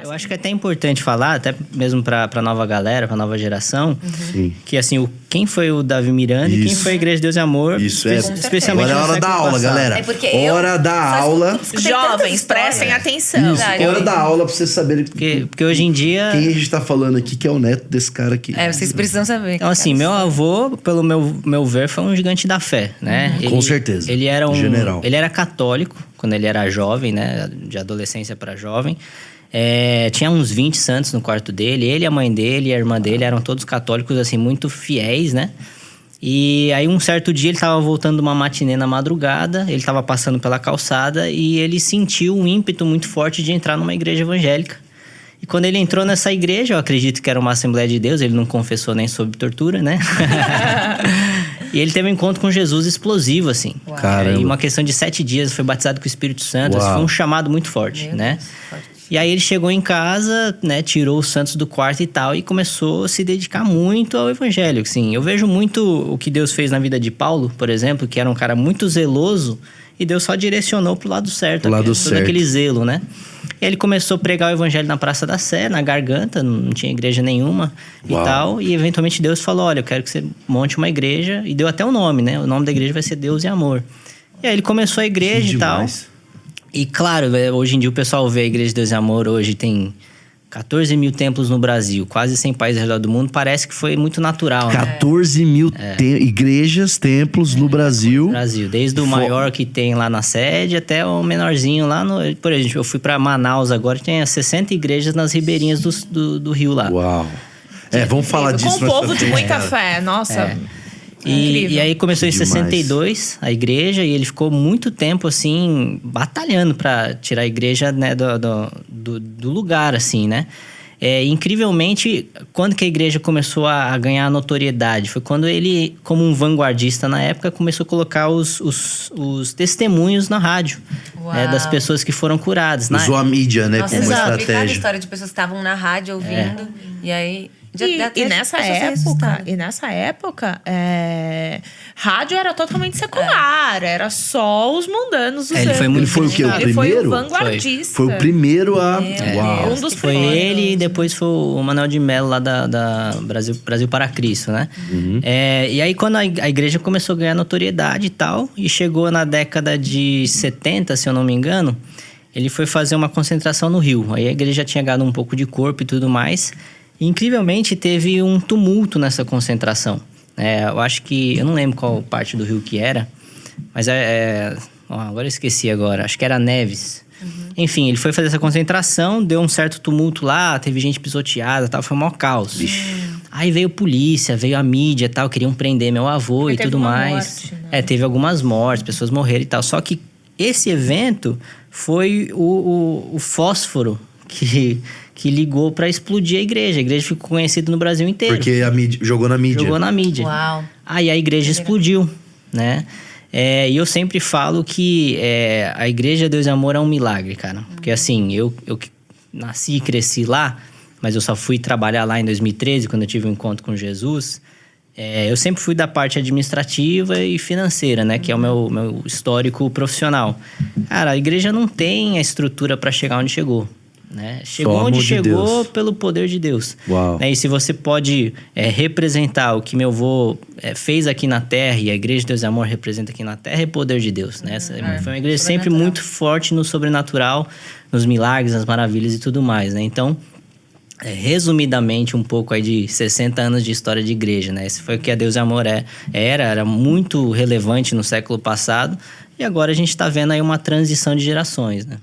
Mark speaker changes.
Speaker 1: Eu acho que é até importante falar, até mesmo pra nova galera, pra nova geração, que assim, quem foi o Davi Miranda e quem foi a Igreja de Deus e Amor.
Speaker 2: Isso,
Speaker 1: especialmente
Speaker 2: agora é a hora da aula, galera.
Speaker 3: Hora
Speaker 2: da aula.
Speaker 3: Jovens, prestem atenção.
Speaker 2: Isso, hora da aula pra vocês saberem.
Speaker 1: Porque hoje em dia...
Speaker 2: Quem a gente tá falando aqui, que é o neto desse cara aqui.
Speaker 3: Vocês precisam saber.
Speaker 1: Então assim, meu avô, pelo meu ver, foi um gigante da fé, né?
Speaker 2: Com certeza.
Speaker 1: Ele era um
Speaker 2: general.
Speaker 1: Ele era católico, quando ele era jovem, né? De adolescência pra jovem. Tinha uns 20 santos no quarto dele. Ele, a mãe dele e a irmã dele eram todos católicos, assim, muito fiéis, né? E aí, um certo dia, ele tava voltando de uma matinê na madrugada. Ele tava passando pela calçada e ele sentiu um ímpeto muito forte de entrar numa igreja evangélica. E quando ele entrou nessa igreja, eu acredito que era uma Assembleia de Deus. Ele não confessou nem sob tortura, né? E ele teve um encontro com Jesus explosivo, assim. E uma questão de 7 dias, foi batizado com o Espírito Santo. Assim, foi um chamado muito forte, né? E aí ele chegou em casa, né, tirou os santos do quarto e tal, e começou a se dedicar muito ao evangelho, assim. Eu vejo muito o que Deus fez na vida de Paulo, por exemplo, que era um cara muito zeloso, e Deus só direcionou pro lado certo. Todo aquele zelo, né? E aí ele começou a pregar o evangelho na Praça da Sé, na Garganta, não tinha igreja nenhuma e tal. E eventualmente Deus falou, olha, eu quero que você monte uma igreja, e deu até o nome, né? O nome da igreja vai ser Deus e Amor. E aí ele começou a igreja e tal. E claro, hoje em dia o pessoal vê a Igreja de Deus e Amor, hoje tem 14 mil templos no Brasil, quase 100 países ao redor do mundo, parece que foi muito natural,
Speaker 2: 14 mil igrejas, templos no Brasil.
Speaker 1: Desde o maior que tem lá na sede até o menorzinho lá no... Por exemplo, eu fui pra Manaus agora, tem 60 igrejas nas ribeirinhas do rio lá.
Speaker 2: Uau! Vamos falar disso.
Speaker 3: Com um povo de muita fé, nossa...
Speaker 1: E aí começou em 62 a igreja, e ele ficou muito tempo, assim, batalhando para tirar a igreja, né, do lugar, assim, né? Incrivelmente, quando que a igreja começou a ganhar notoriedade? Foi quando ele, como um vanguardista na época, começou a colocar os testemunhos na rádio, né, das pessoas que foram curadas.
Speaker 2: Usou a mídia, né, como estratégia.
Speaker 3: A história de pessoas que estavam na rádio ouvindo, e aí...
Speaker 4: E nessa época, rádio era totalmente secular. Era só os mundanos usando.
Speaker 2: Ele foi o quê? O primeiro?
Speaker 4: Ele foi o vanguardista.
Speaker 2: Foi o primeiro a...
Speaker 4: Um dos
Speaker 1: foi ele, e depois foi o Manuel de Mello lá da Brasil para Cristo, né? E aí quando a igreja começou a ganhar notoriedade e tal, e chegou na década de 70, se eu não me engano, ele foi fazer uma concentração no Rio. Aí a igreja tinha ganhado um pouco de corpo e tudo mais. E, incrivelmente, teve um tumulto nessa concentração. Eu acho que... Eu não lembro qual parte do Rio que era. Mas agora eu esqueci agora. Acho que era Neves. Enfim, ele foi fazer essa concentração. Deu um certo tumulto lá. Teve gente pisoteada e tal. Foi um maior caos. Aí veio polícia, veio a mídia e tal. Queriam prender meu avô e tudo mais.
Speaker 4: Morte, né?
Speaker 1: Teve algumas mortes. Pessoas morreram e tal. Só que esse evento foi o fósforo que ligou pra explodir a igreja. A igreja ficou conhecida no Brasil inteiro.
Speaker 2: Porque a mídia jogou na mídia.
Speaker 3: Uau.
Speaker 1: Aí a igreja explodiu, né? E eu sempre falo que a Igreja Deus e Amor é um milagre, cara. Porque assim, eu nasci e cresci lá, mas eu só fui trabalhar lá em 2013, quando eu tive um encontro com Jesus. Eu sempre fui da parte administrativa e financeira, né? Que é o meu histórico profissional. Cara, a igreja não tem a estrutura para chegar onde chegou. Né? Chegou onde chegou pelo poder de Deus. Né? E se você pode representar o que meu avô fez aqui na Terra, e a Igreja de Deus e Amor representa aqui na Terra, é poder de Deus. Né? Foi uma igreja sempre muito forte no sobrenatural, nos milagres, nas maravilhas e tudo mais. Né? Então, resumidamente, um pouco aí de 60 anos de história de igreja. Né? Esse foi o que a Deus e Amor era muito relevante no século passado, e agora a gente está vendo aí uma transição de gerações. Né?